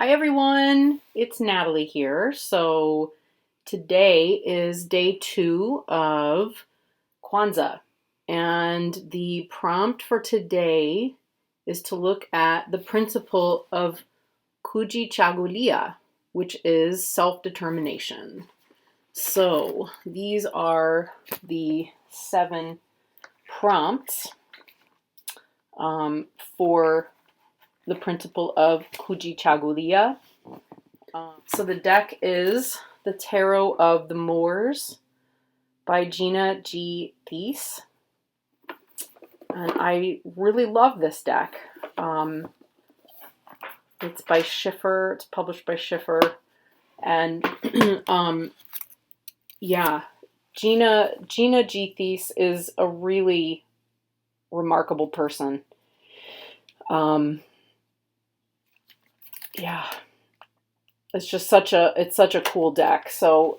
Hi everyone, it's Natalie here. So today is day 2 of Kwanzaa, and the prompt for today is to look at the principle of KUJICHAGULIA, which is self-determination. So these are the 7 prompts for the principle of KUJICHAGULIA. So the deck is the Tarot of the Moors by Gina G. Thies. And I really love this deck. It's by Schiffer. It's published by Schiffer. And yeah, Gina G. Thies is a really remarkable person. Yeah, it's just such a cool deck. So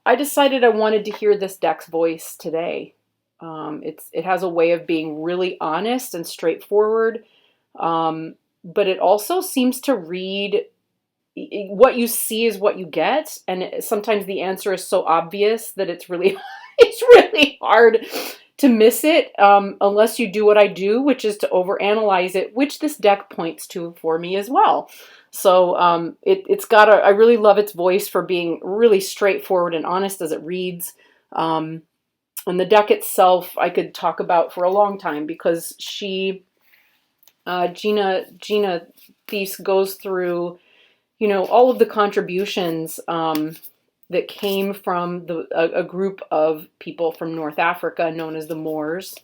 I decided I wanted to hear this deck's voice today. It has a way of being really honest and straightforward, but it also seems to read what you see is what you get, and sometimes the answer is so obvious that it's really hard to miss it unless you do what I do, which is to overanalyze it, which this deck points to for me as well. So I really love its voice for being really straightforward and honest as it reads. And the deck itself I could talk about for a long time because Gina Thies goes through, all of the contributions that came from a group of people from North Africa known as the Moors.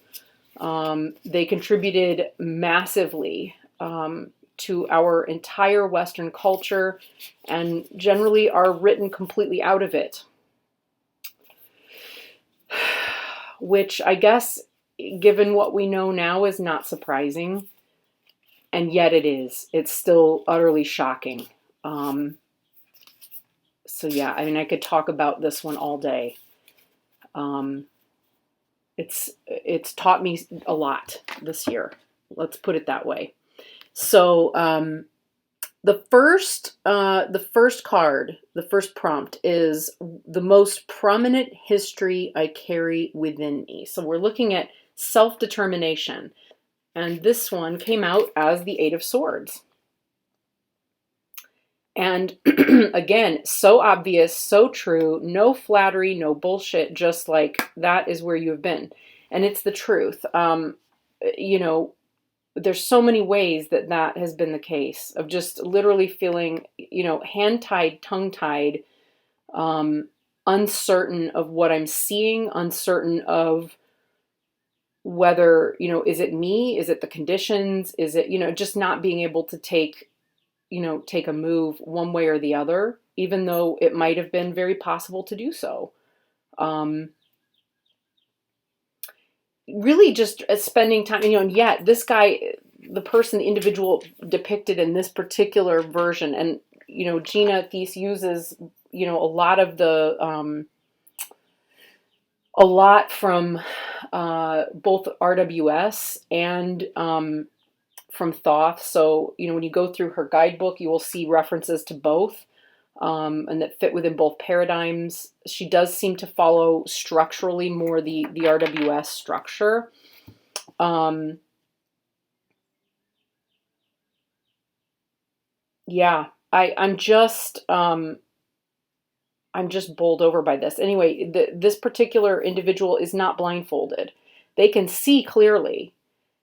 They contributed massively to our entire Western culture and generally are written completely out of it. Which I guess, given what we know now, is not surprising. And yet it is. It's still utterly shocking. So yeah, I mean, I could talk about this one all day. It's taught me a lot this year. Let's put it that way. So the first card, the first prompt is the most prominent history I carry within me. So we're looking at self-determination. And this one came out as the 8 of Swords. And again, so obvious, so true, no flattery, no bullshit, just like that is where you have been. And it's the truth. There's so many ways that has been the case of just literally feeling, hand-tied, tongue-tied, uncertain of what I'm seeing, uncertain of whether, is it me? Is it the conditions? Is it, just not being able to take a move one way or the other, even though it might have been very possible to do so. Really just spending time, and yet this guy, the person, the individual depicted in this particular version, and, Gina Thies uses, a lot of the, a lot from both RWS and from Thoth. So, when you go through her guidebook, you will see references to both and that fit within both paradigms. She does seem to follow structurally more the RWS structure. Yeah, I'm just bowled over by this. Anyway, this particular individual is not blindfolded. They can see clearly.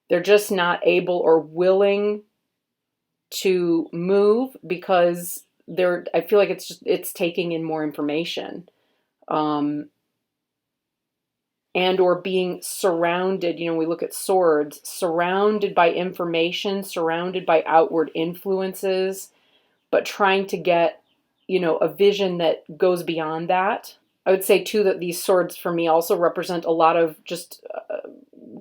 They're just not able or willing to move because I feel like it's taking in more information. And or being surrounded, we look at swords, surrounded by information, surrounded by outward influences, but trying to get, a vision that goes beyond that. I would say too that these swords for me also represent a lot of just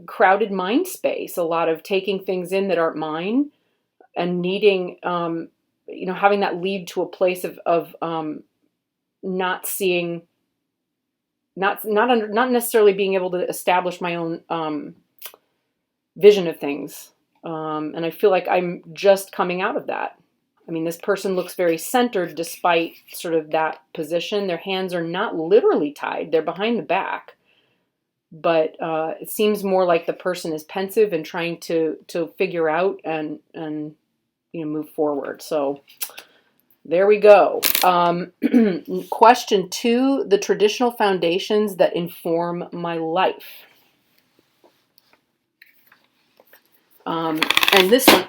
crowded mind space, a lot of taking things in that aren't mine and needing, having that lead to a place of not seeing, not necessarily being able to establish my own vision of things. And I feel like I'm just coming out of that. I mean, this person looks very centered despite sort of that position. Their hands are not literally tied. They're behind the back. But it seems more like the person is pensive and trying to figure out and move forward. So there we go. Question 2, the traditional foundations that inform my life. And this one,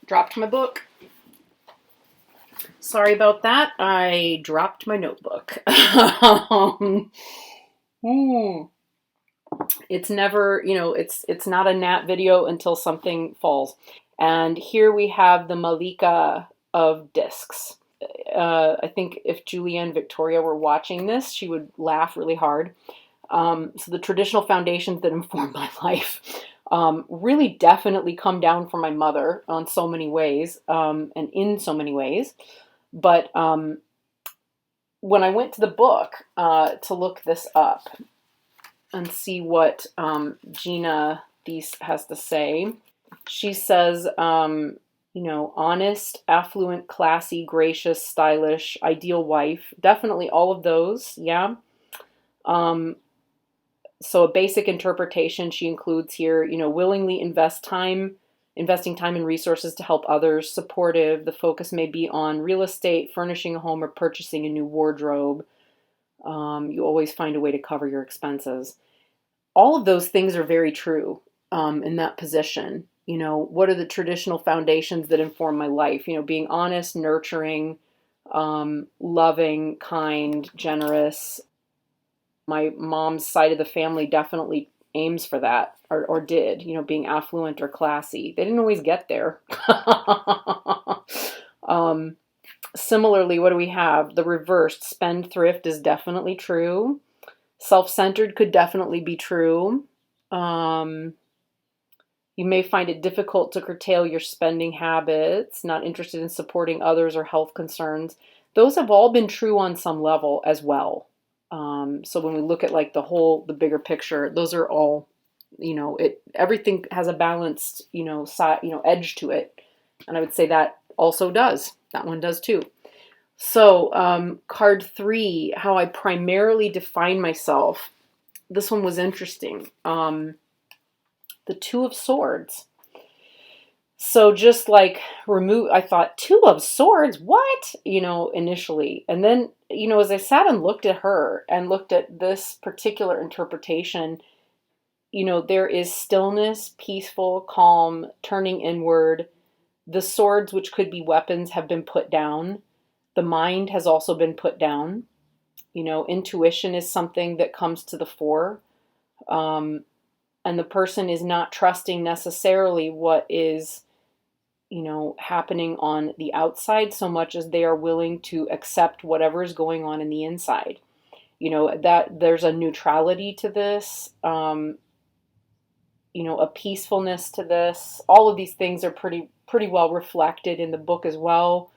dropped my book. Sorry about that. I dropped my notebook. It's never, it's not a nat video until something falls. And here we have the Malika of discs. I think if Julia and Victoria were watching this, she would laugh really hard. So the traditional foundations that inform my life really definitely come down from my mother on so many ways, and in so many ways. But when I went to the book to look this up and see what Gina Thies has to say, she says, honest, affluent, classy, gracious, stylish, ideal wife. Definitely all of those, yeah. So a basic interpretation she includes here, willingly investing time and resources to help others, supportive. The focus may be on real estate, furnishing a home, or purchasing a new wardrobe. You always find a way to cover your expenses. All of those things are very true in that position. What are the traditional foundations that inform my life? Being honest, nurturing, loving, kind, generous. My mom's side of the family definitely aims for that, or did, being affluent or classy. They didn't always get there. Similarly, what do we have? The reversed, spendthrift is definitely true. Self-centered could definitely be true. You may find it difficult to curtail your spending habits, not interested in supporting others or health concerns. Those have all been true on some level as well. So when we look at like the bigger picture, those are all, everything has a balanced, edge to it. And I would say that also does. That one does too. So card 3, how I primarily define myself. This one was interesting. The 2 of Swords. So just like I thought, 2 of Swords, what? Initially. And then, as I sat and looked at her and looked at this particular interpretation, there is stillness, peaceful, calm, turning inward. The swords, which could be weapons, have been put down. The mind has also been put down. Intuition is something that comes to the fore. And the person is not trusting necessarily what is, happening on the outside so much as they are willing to accept whatever is going on in the inside. That there's a neutrality to this, a peacefulness to this. All of these things are pretty well reflected in the book as well.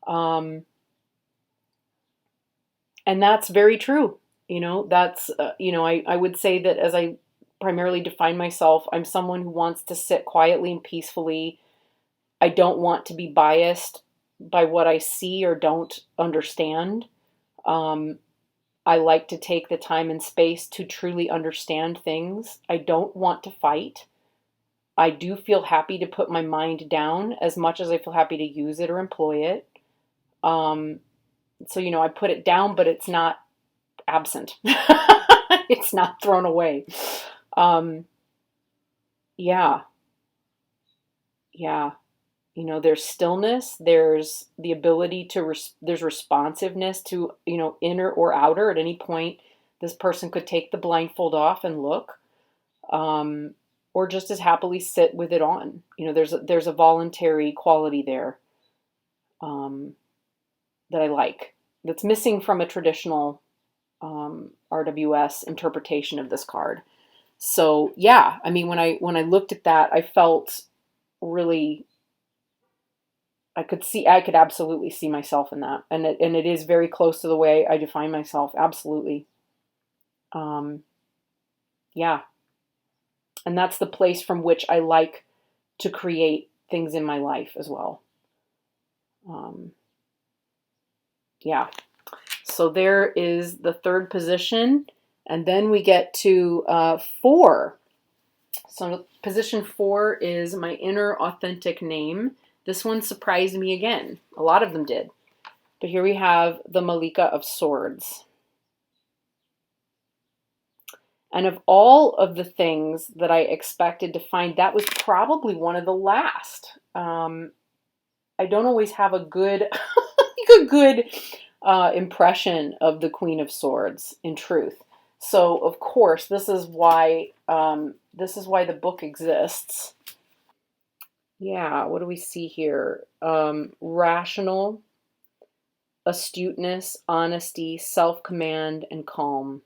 And that's very true. That's, I would say that as I primarily define myself, I'm someone who wants to sit quietly and peacefully. I don't want to be biased by what I see or don't understand. I like to take the time and space to truly understand things. I don't want to fight. I do feel happy to put my mind down as much as I feel happy to use it or employ it. So, I put it down, but it's not absent. It's not thrown away. Yeah. There's stillness, there's the ability there's responsiveness to, inner or outer. At any point, this person could take the blindfold off and look, or just as happily sit with it on. There's a voluntary quality there, that I like, that's missing from a traditional, RWS interpretation of this card. So yeah, I mean, when I looked at that, I felt really, I could absolutely see myself in that. And it is very close to the way I define myself. Absolutely. Yeah. And that's the place from which I like to create things in my life as well. Um, yeah. So there is the third position. And then we get to 4. So position 4 is my inner authentic name. This one surprised me again. A lot of them did. But here we have the Malika of Swords. And of all of the things that I expected to find, that was probably one of the last. I don't always have a good, a good impression of the Queen of Swords, in truth. So of course, this is why the book exists. Yeah, what do we see here? Rational, astuteness, honesty, self-command, and calm.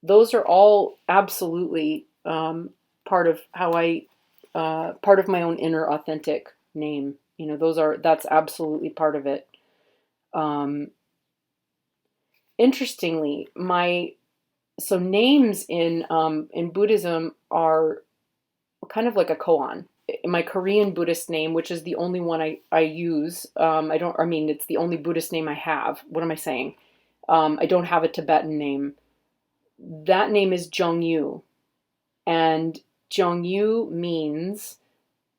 Those are all absolutely part of how part of my own inner authentic name. That's absolutely part of it. Interestingly, so names in Buddhism are kind of like a koan. My Korean Buddhist name, which is the only one I use, it's the only Buddhist name I have. What am I saying? I don't have a Tibetan name. That name is Jongyu. And Jongyu means,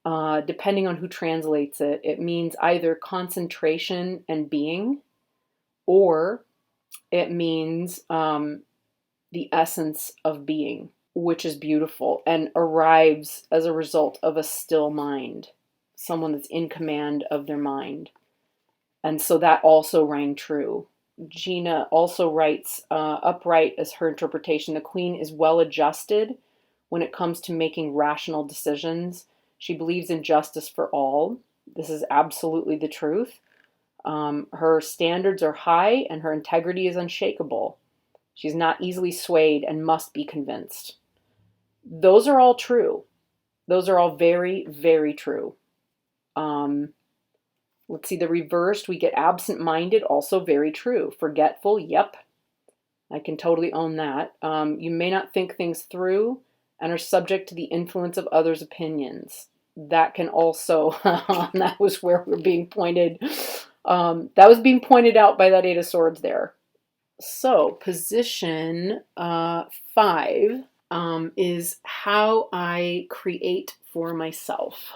depending on who translates it, it means either concentration and being, or it means the essence of being, which is beautiful and arrives as a result of a still mind, someone that's in command of their mind. And so that also rang true. Gina also writes, upright as her interpretation, the Queen is well adjusted when it comes to making rational decisions. She believes in justice for all. This is absolutely the truth. Her standards are high and her integrity is unshakable. She's not easily swayed and must be convinced. Those are all true. Those are all very, very true. Let's see, the reversed, we get absent-minded, also very true. Forgetful, yep. I can totally own that. You may not think things through and are subject to the influence of others' opinions. That can also, that was where we're being pointed. That was being pointed out by that 8 of Swords there. So position 5 is how I create for myself.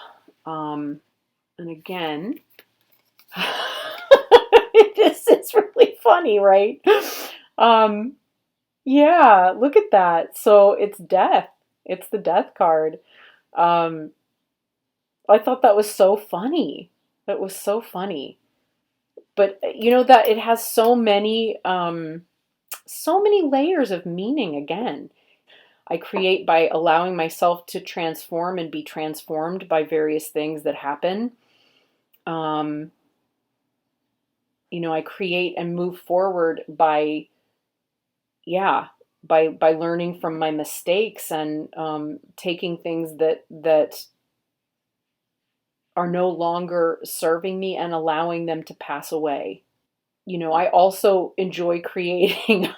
And again, this is really funny, right? Yeah, look at that. So it's death. It's the death card. I thought that was so funny. That was so funny. But that it has so many layers of meaning again. I create by allowing myself to transform and be transformed by various things that happen. I create and move forward by learning from my mistakes and taking things that are no longer serving me and allowing them to pass away. I also enjoy creating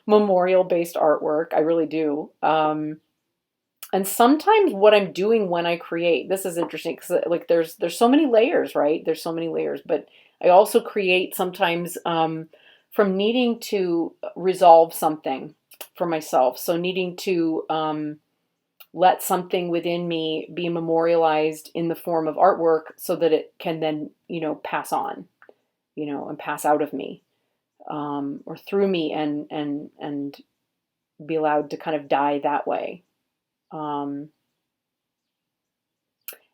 memorial-based artwork. I really do. And sometimes what I'm doing when I create, this is interesting because there's so many layers, right? There's so many layers, but I also create sometimes from needing to resolve something for myself. So needing to let something within me be memorialized in the form of artwork so that it can then, pass on, and pass out of me, or through me and be allowed to kind of die that way. And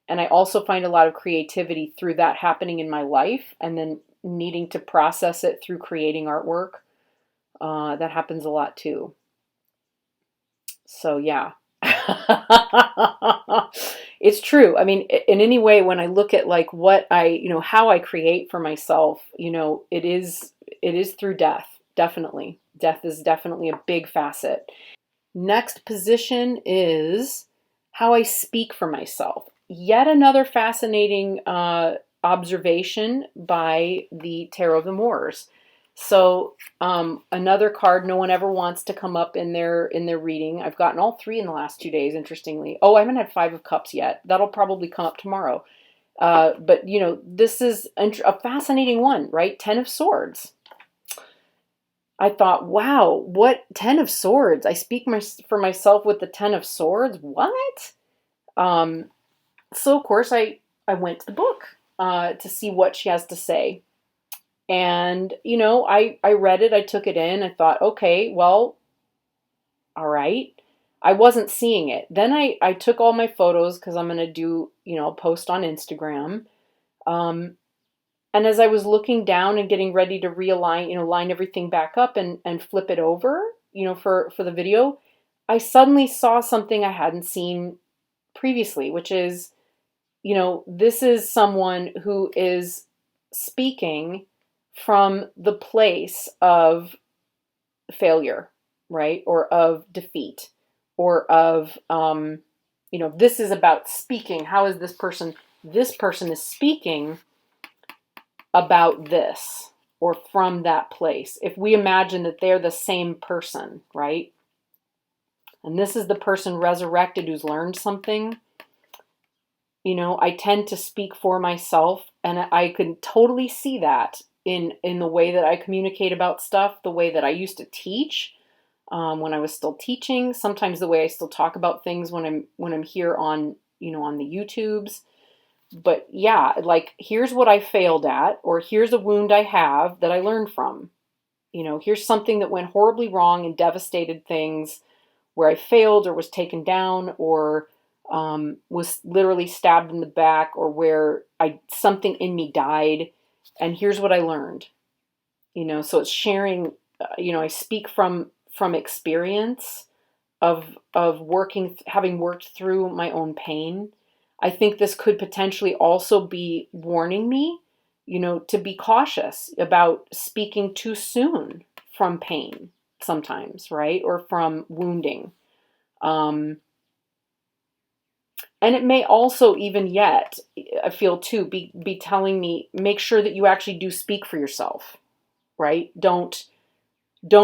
I also find a lot of creativity through that happening in my life and then needing to process it through creating artwork. That happens a lot too. So yeah. It's true. I mean, in any way, when I look at like what how I create for myself, it is through death. Definitely. Death is definitely a big facet. Next position is how I speak for myself. Yet another fascinating observation by the Tarot of the Moors. So another card no one ever wants to come up in their reading. I've gotten all 3 in the last 2 days, interestingly. Oh, I haven't had 5 of Cups yet. That'll probably come up tomorrow. But, this is a fascinating one, right? 10 of Swords. I thought, wow, what 10 of Swords? I speak for myself with the 10 of Swords? What? So, of course, I went to the book to see what she has to say. And, I read it. I took it in. I thought, okay, well, all right. I wasn't seeing it. Then I took all my photos because I'm going to do, a post on Instagram. And as I was looking down and getting ready to realign, line everything back up and flip it over, for the video, I suddenly saw something I hadn't seen previously, which is, this is someone who is speaking from the place of failure, right? Or of defeat, or of, this is about speaking. How is this person is speaking about this, or from that place. If we imagine that they're the same person, right? And this is the person resurrected who's learned something. I tend to speak for myself, and I can totally see that in the way that I communicate about stuff, the way that I used to teach when I was still teaching, sometimes the way I still talk about things when I'm here on, on the YouTubes. But yeah, like, here's what I failed at, or here's a wound I have that I learned from. Here's something that went horribly wrong and devastated things, where I failed or was taken down, or was literally stabbed in the back, or where something in me died, and here's what I learned. So it's sharing. I speak from experience of having worked through my own pain. I think this could potentially also be warning me, to be cautious about speaking too soon from pain sometimes, right? Or from wounding. And it may also, even yet, I feel too, be telling me, make sure that you actually do speak for yourself, right? Don't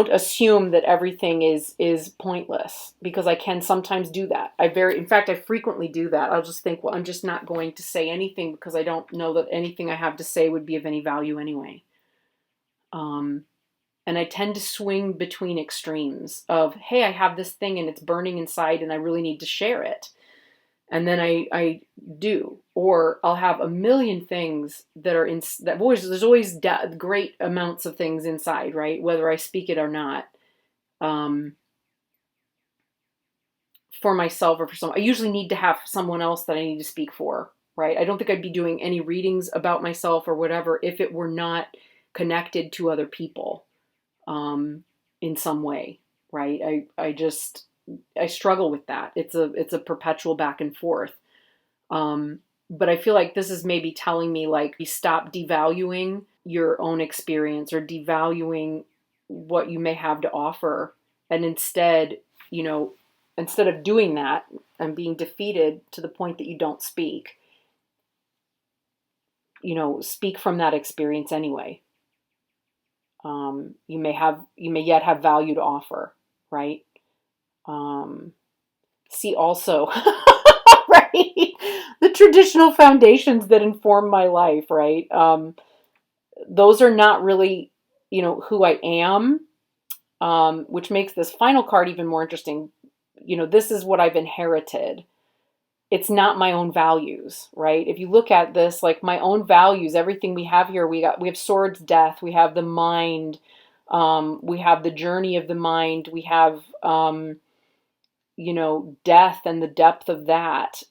assume that everything is pointless, because I can sometimes do that. In fact, I frequently do that. I'll just think, well, I'm just not going to say anything because I don't know that anything I have to say would be of any value anyway. And I tend to swing between extremes of, hey, I have this thing and it's burning inside and I really need to share it. And then I do, or I'll have a million things that are there's always great amounts of things inside, right? Whether I speak it or not, for myself or for someone. I usually need to have someone else that I need to speak for, right? I don't think I'd be doing any readings about myself or whatever if it were not connected to other people, in some way, right? I struggle with that. It's a perpetual back and forth. But I feel like this is maybe telling me, like, you stop devaluing your own experience or devaluing what you may have to offer. And instead, instead of doing that and being defeated to the point that you don't speak, speak from that experience anyway. You may yet have value to offer, right? See also, right? The traditional foundations that inform my life, right? Those are not really, who I am, which makes this final card even more interesting. This is what I've inherited. It's not my own values, right? If you look at this, like, my own values, everything we have here, we have swords, death, we have the mind, we have the journey of the mind, we have, death and the depth of that,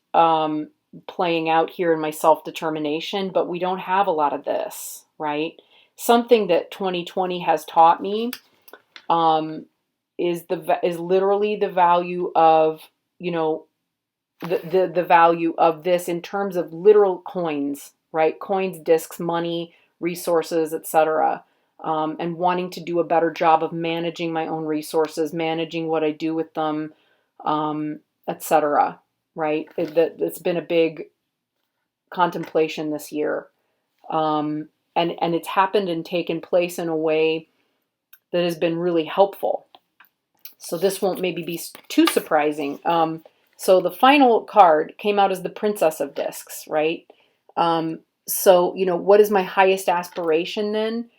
playing out here in my self-determination, but we don't have a lot of this, right? Something that 2020 has taught me, is literally the value of, the value of this in terms of literal coins, right? Coins, discs, money, resources, etc. And wanting to do a better job of managing my own resources, managing what I do with them, etc. Right? It's been a big contemplation this year, and it's happened and taken place in a way that has been really helpful. So this won't maybe be too surprising. So the final card came out as the Princess of Discs, right? So, what is my highest aspiration then?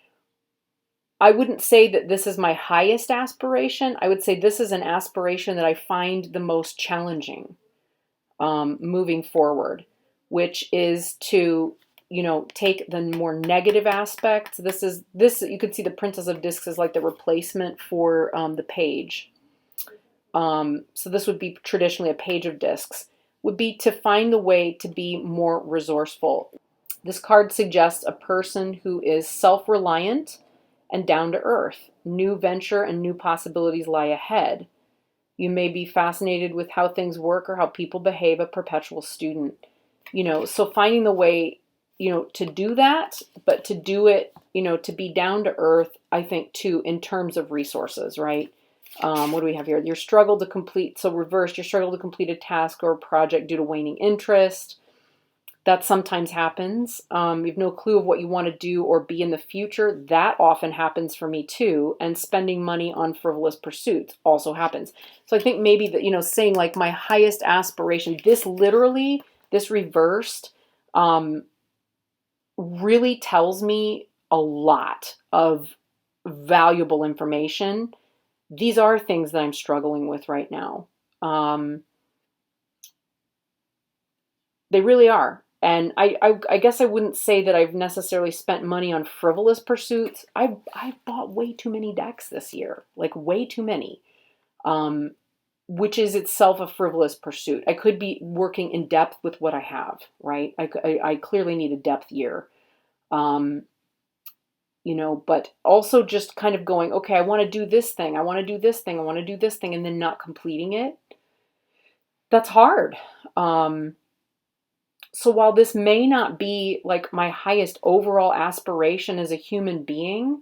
I wouldn't say that this is my highest aspiration. I would say this is an aspiration that I find the most challenging moving forward, which is to, take the more negative aspects. This you could see the Princess of Discs is like the replacement for the page. So this would be traditionally a page of discs, would be to find the way to be more resourceful. This card suggests a person who is self-reliant and down to earth. New venture and new possibilities lie ahead. You may be fascinated with how things work or how people behave, a perpetual student. So finding the way, to do that, but to do it, to be down to earth, I think too, in terms of resources, right? What do we have here? Your struggle to complete, so reversed, your struggle to complete a task or a project due to waning interest. That sometimes happens. You have no clue of what you want to do or be in the future. That often happens for me too. And spending money on frivolous pursuits also happens. So I think maybe that, saying like my highest aspiration, this reversed, really tells me a lot of valuable information. These are things that I'm struggling with right now. They really are. And I guess I wouldn't say that I've necessarily spent money on frivolous pursuits. I bought way too many decks this year, like way too many, which is itself a frivolous pursuit. I could be working in depth with what I have, right? I clearly need a depth year, but also just kind of going, okay, I want to do this thing. I want to do this thing. I want to do this thing, and then not completing it. That's hard. So while this may not be like my highest overall aspiration as a human being,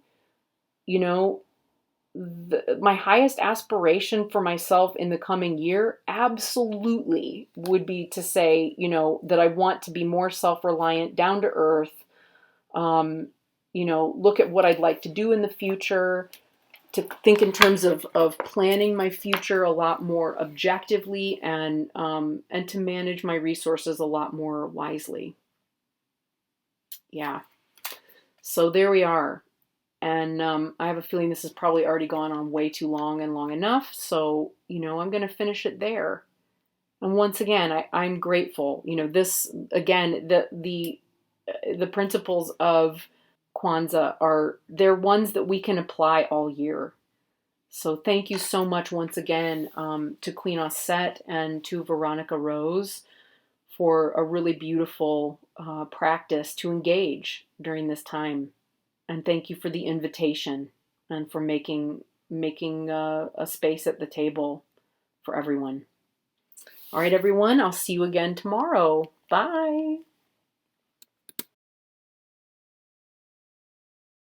my highest aspiration for myself in the coming year absolutely would be to say, that I want to be more self-reliant, down to earth, look at what I'd like to do in the future, to think in terms of planning my future a lot more objectively, and to manage my resources a lot more wisely. Yeah. So there we are. And I have a feeling this has probably already gone on way too long and long enough. So, I'm going to finish it there. And once again, I'm grateful. This, again, the principles of Kwanzaa they're ones that we can apply all year. So thank you so much once again to Queen Auset and to Veronica Rose for a really beautiful practice to engage during this time. And thank you for the invitation and for making a space at the table for everyone. All right, everyone, I'll see you again tomorrow. Bye.